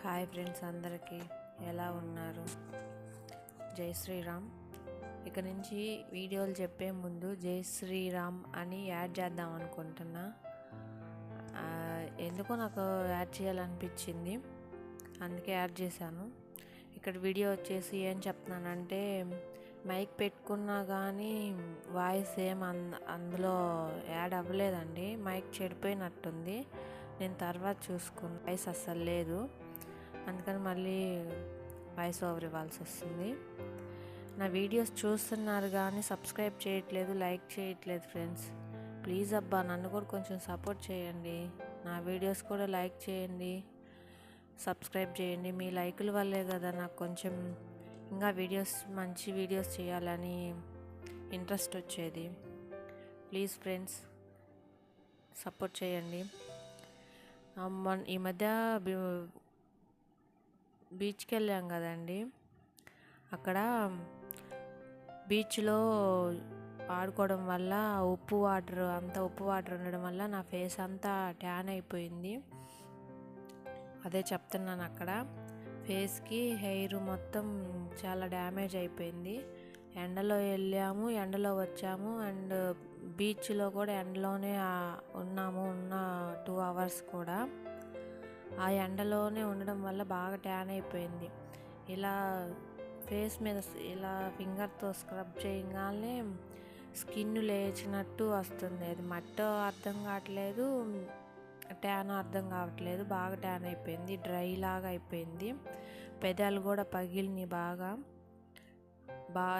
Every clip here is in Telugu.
హాయ్ ఫ్రెండ్స్, అందరికీ ఎలా ఉన్నారు? జై శ్రీరామ్. ఇక నుంచి వీడియోలు చెప్పే ముందు జై శ్రీరామ్ అని యాడ్ చేద్దాం అనుకుంటున్నా. ఎందుకో నాకు యాడ్ చేయాలనిపించింది, అందుకే యాడ్ చేశాను. ఇక్కడ వీడియో వచ్చేసి ఏం చెప్తున్నానంటే, మైక్ పెట్టుకున్నా కానీ వాయిస్ అందులో యాడ్ అవ్వలేదండి. మైక్ చెడిపోయినట్టుంది. నేను తర్వాత చూసుకున్న వాయిస్ అస్సలు లేదు, అందుకని మళ్ళీ వాయిస్ ఓవర్ ఇవ్వాల్సి వస్తుంది. నా వీడియోస్ చూస్తున్నారు కానీ సబ్స్క్రైబ్ చేయట్లేదు, లైక్ చేయట్లేదు ఫ్రెండ్స్. ప్లీజ్ అబ్బా, నన్ను కూడా కొంచెం సపోర్ట్ చేయండి. నా వీడియోస్ కూడా లైక్ చేయండి, సబ్స్క్రైబ్ చేయండి. మీ లైకుల వల్లే కదా నాకు కొంచెం ఇంకా మంచి వీడియోస్ చేయాలని ఇంట్రెస్ట్ వచ్చేది. ప్లీజ్ ఫ్రెండ్స్, సపోర్ట్ చేయండి. ఈ మధ్య బీచ్కి వెళ్ళాం కదండి. అక్కడ బీచ్లో ఆడుకోవడం వల్ల ఉప్పు వాటర్ ఉండడం వల్ల నా ఫేస్ అంతా ట్యాన్ అయిపోయింది. అదే చెప్తున్నాను, అక్కడ ఫేస్కి హెయిర్ మొత్తం చాలా డ్యామేజ్ అయిపోయింది. ఎండలో వెళ్ళాము, ఎండలో వచ్చాము, అండ్ బీచ్లో కూడా ఎండలోనే ఉన్న 2 hours కూడా ఆ ఎండలోనే ఉండడం వల్ల బాగా ట్యాన్ అయిపోయింది. ఇలా ఫేస్ మీద ఇలా ఫింగర్తో స్క్రబ్ చేయగానే స్కిన్ లేచినట్టు వస్తుంది. అది మట్టో అర్థం కావట్లేదు, ట్యాన్ అర్థం కావట్లేదు. బాగా ట్యాన్ అయిపోయింది, డ్రై లాగా అయిపోయింది. పెదాలు కూడా పగిలినాయి బాగా.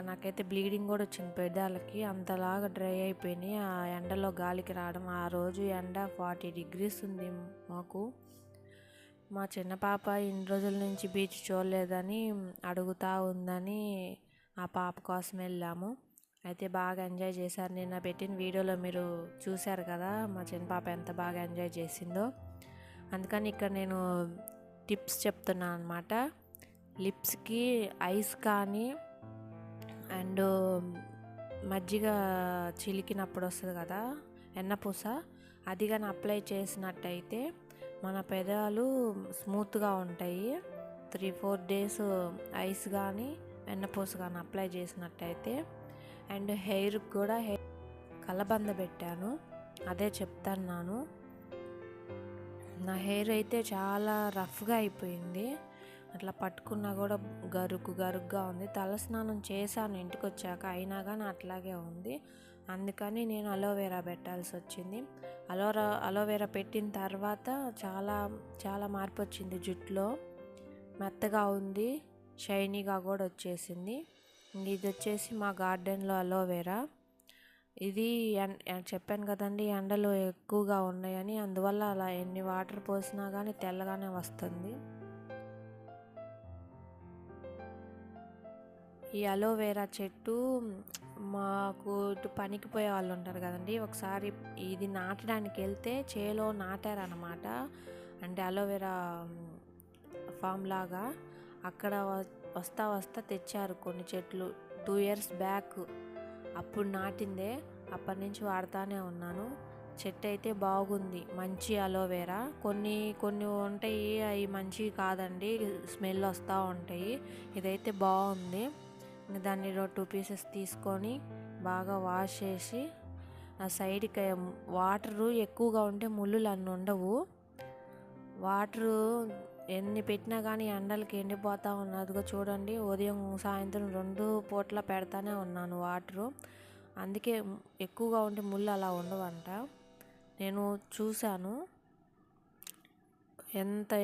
నాకైతే బ్లీడింగ్ కూడా వచ్చింది పెదాలకి, అంతలాగా డ్రై అయిపోయినాయి ఆ ఎండలో గాలికి రావడం. ఆ రోజు ఎండ 40 degrees ఉంది మాకు. మా చిన్న పాప ఇన్ని రోజుల నుంచి బీచ్ చూడలేదని అడుగుతూ ఉందని ఆ పాప కోసం వెళ్ళాము. అయితే బాగా ఎంజాయ్ చేశారు. నిన్న పెట్టిన వీడియోలో మీరు చూశారు కదా, మా చిన్న పాప ఎంత బాగా ఎంజాయ్ చేసిందో. అందుకని ఇక్కడ నేను టిప్స్ చెప్తున్నాను అనమాట. లిప్స్కి ఐస్ కానీ అండ్ మజ్జిగ చిలికినప్పుడు వస్తుంది కదా వెన్నపూస, అది కానీ అప్లై చేసినట్టయితే మన పెదాలు స్మూత్గా ఉంటాయి. 3-4 days ఐస్ కానీ వెన్నపూస కానీ అప్లై చేసినట్టయితే. అండ్ హెయిర్కి కూడా కలబంద పెట్టాను, అదే చెప్తున్నాను. నా హెయిర్ అయితే చాలా రఫ్గా అయిపోయింది, అట్లా పట్టుకున్నా కూడా గరుగ్గా ఉంది. తలస్నానం చేశాను ఇంటికి వచ్చాక, అయినా కానీ అట్లాగే ఉంది. అందుకని నేను అలోవెరా పెట్టాల్సి వచ్చింది. అలోవెరా పెట్టిన తర్వాత చాలా మార్పు వచ్చింది. జుట్టులో మెత్తగా ఉంది, షైనీగా కూడా వచ్చేసింది. ఇది వచ్చేసి మా గార్డెన్లో అలోవెరా. ఇది చెప్పాను కదండి, ఎండలు ఎక్కువగా ఉన్నాయని, అందువల్ల అలా ఎన్ని వాటర్ పోసినా కానీ తెల్లగానే వస్తుంది. ఈ అలోవెరా చెట్టు మాకు ఇటు పనికి పోయే వాళ్ళు ఉంటారు కదండి, ఒకసారి ఇది నాటడానికి వెళ్తే చేలో నాటారనమాట. అంటే అలోవెరా ఫామ్ లాగా అక్కడ వస్తా తెచ్చారు కొన్ని చెట్లు 2 years బ్యాక్. అప్పుడు నాటిందే, అప్పటి నుంచి వాడుతూనే ఉన్నాను. చెట్టు అయితే బాగుంది, మంచి అలోవెరా. కొన్ని ఉంటాయి అవి మంచివి కాదండి, స్మెల్ వస్తూ ఉంటాయి. ఇదైతే బాగుంది. దాన్ని 2 pieces తీసుకొని బాగా వాష్ చేసి ఆ సైడ్కి, వాటరు ఎక్కువగా ఉంటే ముళ్ళులు అన్నీ ఉండవు. వాటరు ఎన్ని పెట్టినా కానీ ఎండలకి ఎండిపోతూ ఉన్నదిగా చూడండి. ఉదయం సాయంత్రం 2 పూట్ల పెడతానే ఉన్నాను వాటరు. అందుకే ఎక్కువగా ఉంటే ముళ్ళు అలా ఉండవంట, నేను చూశాను. ఎంత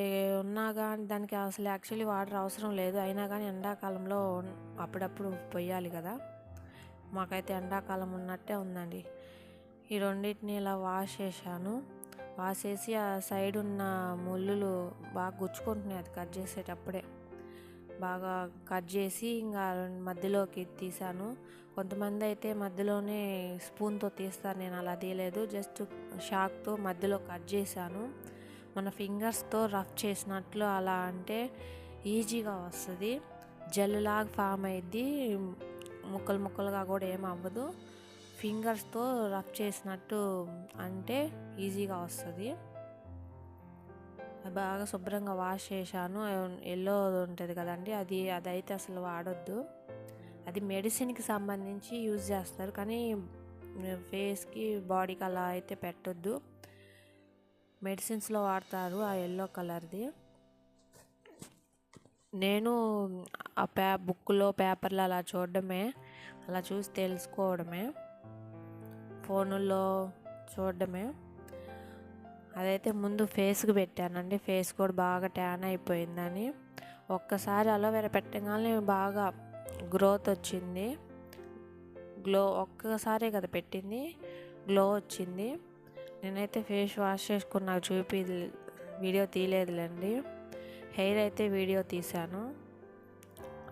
ఉన్నా కానీ దానికి అసలు యాక్చువల్లీ వాటర్ అవసరం లేదు, అయినా కానీ ఎండాకాలంలో అప్పుడప్పుడు పొయ్యాలి కదా. మాకైతే ఎండాకాలం ఉన్నట్టే ఉందండి. ఈ రెండింటిని ఇలా వాష్ చేశాను. వాష్ చేసి ఆ సైడ్ ఉన్న ముళ్ళులు బాగా గుచ్చుకుంటున్నాయి, అది కట్ చేసేటప్పుడే బాగా కట్ చేసి ఇంకా మధ్యలోకి తీసాను. కొంతమంది అయితే మధ్యలోనే స్పూన్తో తీస్తారు, నేను అలా తీయలేదు, జస్ట్ షాక్తో మధ్యలో కట్ చేశాను. మన ఫింగర్స్తో రఫ్ చేసినట్లు అలా అంటే ఈజీగా వస్తుంది. జెల్లాగా ఫామ్ అయ్యిద్ది, ముక్కలుగా కూడా ఏం అవ్వదు. ఫింగర్స్తో రఫ్ చేసినట్టు అంటే ఈజీగా వస్తుంది. బాగా శుభ్రంగా వాష్ చేశాను. ఎల్లో ఉంటుంది కదండి, అదైతే అసలు వాడొద్దు. అది మెడిసిన్కి సంబంధించి యూజ్ చేస్తారు, కానీ ఫేస్కి బాడీకి అలా అయితే పెట్టొద్దు. మెడిసిన్స్లో వాడతారు ఆ ఎల్లో కలర్ది. నేను ఆ బుక్లో పేపర్లో అలా చూడడమే, అలా చూసి తెలుసుకోవడమే, ఫోనుల్లో చూడడమే. అదైతే ముందు ఫేస్కి పెట్టానండి. ఫేస్ కూడా బాగా ట్యాన్ అయిపోయిందని. ఒక్కసారి అలోవెరా పెట్టగానే బాగా గ్రోత్ వచ్చింది, ఒక్కసారే కదా పెట్టింది, గ్లో వచ్చింది. నేనైతే ఫేస్ వాష్ చేసుకున్నాక వీడియో తీయలేదులేండి. హెయిర్ అయితే వీడియో తీశాను.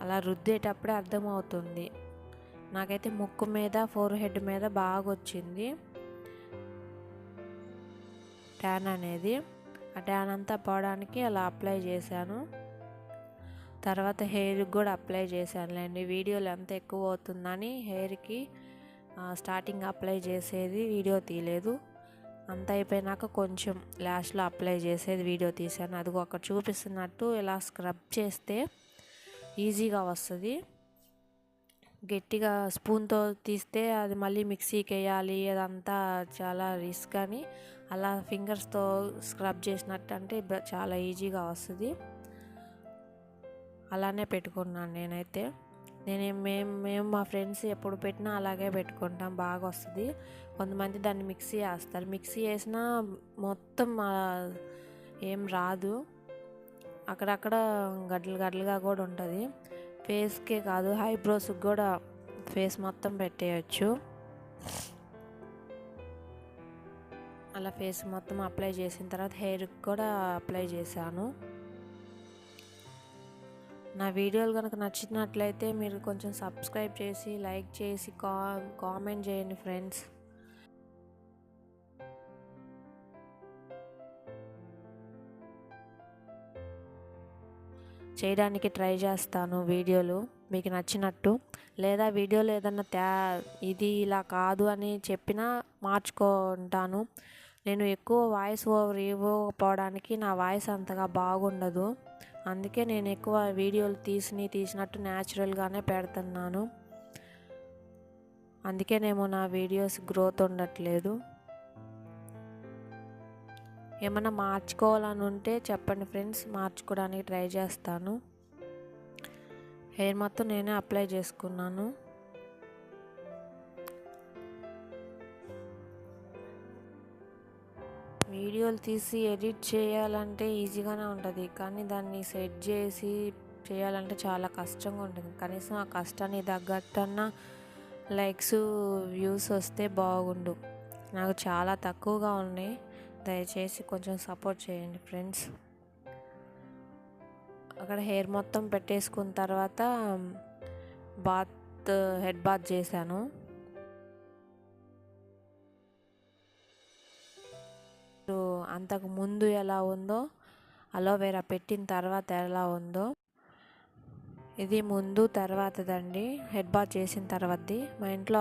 అలా రుద్దేటప్పుడే అర్థమవుతుంది. నాకైతే ముక్కు మీద, ఫోర్ హెడ్ మీద బాగా వచ్చింది ట్యాన్ అనేది. ఆ ట్యాన్ అంతా పోవడానికి అలా అప్లై చేశాను. తర్వాత హెయిర్కి కూడా అప్లై చేశానులేండి. వీడియోలు ఎంత ఎక్కువ అవుతుందని హెయిర్కి స్టార్టింగ్ అప్లై చేసేది వీడియో తీయలేదు. అంత అయిపోయినాక కొంచెం లాస్ట్లో అప్లై చేసేది వీడియో తీశాను. అది ఒక చూపిస్తున్నట్టు ఇలా స్క్రబ్ చేస్తే ఈజీగా వస్తుంది. గట్టిగా స్పూన్తో తీస్తే అది మళ్ళీ మిక్సీకి వేయాలి, అదంతా చాలా రిస్క్ అని అలా ఫింగర్స్తో స్క్రబ్ చేసినట్టు అంటే చాలా ఈజీగా వస్తుంది. అలానే పెట్టుకున్నాను నేనైతే. మేము మా ఫ్రెండ్స్ ఎప్పుడు పెట్టినా అలాగే పెట్టుకుంటాం, బాగా వస్తుంది. కొంతమంది దాన్ని మిక్సీ వేస్తారు, మిక్సీ వేసినా మొత్తం ఏం రాదు, అక్కడక్కడ గడ్డలుగా కూడా ఉంటుంది. ఫేస్కే కాదు, ఐబ్రోస్కి కూడా ఫేస్ మొత్తం పెట్టేయచ్చు. అలా ఫేస్ మొత్తం అప్లై చేసిన తర్వాత హెయిర్కి కూడా అప్లై చేశాను. నా వీడియోలు కనుక నచ్చినట్లయితే మీరు కొంచెం సబ్స్క్రైబ్ చేసి, లైక్ చేసి, కామెంట్ చేయండి ఫ్రెండ్స్. చేయడానికి ట్రై చేస్తాను వీడియోలు మీకు నచ్చినట్టు. లేదా వీడియోలో ఏదన్నా ఇది ఇలా కాదు అని చెప్పినా మార్చుకుంటాను. నేను ఎక్కువ వాయిస్ ఓవర్ ఇవ్వకపోవడానికి నా వాయిస్ అంతగా బాగుండదు. అందుకే నేను ఎక్కువ వీడియోలు తీసినట్టు న్యాచురల్గానే పెడుతున్నాను. అందుకేనేమో నా వీడియోస్ గ్రోత్ ఉండట్లేదు. ఏమన్నా మార్చుకోవాలని ఉంటే చెప్పండి ఫ్రెండ్స్, మార్చుకోవడానికి ట్రై చేస్తాను. హెయిర్ మొత్తం నేనే అప్లై చేసుకున్నాను. వీడియోలు తీసి ఎడిట్ చేయాలంటే ఈజీగానే ఉంటుంది, కానీ దాన్ని సెట్ చేసి చేయాలంటే చాలా కష్టంగా ఉంటుంది. కనీసం ఆ కష్టాన్ని తగ్గట్టన్నా లైక్స్, వ్యూస్ వస్తే బాగుండు. నాకు చాలా తక్కువగా ఉన్నాయి. దయచేసి కొంచెం సపోర్ట్ చేయండి ఫ్రెండ్స్. అక్కడ హెయిర్ మొత్తం పెట్టేసుకున్న తర్వాత హెడ్ బాత్ చేశాను. అంతకు ముందు ఎలా ఉందో, అలోవెరా పెట్టిన తర్వాత ఎలా ఉందో, ఇది ముందు తర్వాతదండి. హెడ్ బాత్ చేసిన తర్వాతది. మా ఇంట్లో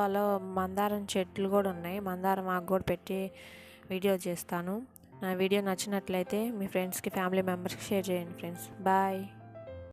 మందారం చెట్లు కూడా ఉన్నాయి. మందారం ఆకు కూడా పెట్టి వీడియో చేస్తాను. నా వీడియో నచ్చినట్లయితే మీ ఫ్రెండ్స్కి, ఫ్యామిలీ మెంబర్స్కి షేర్ చేయండి ఫ్రెండ్స్. బాయ్.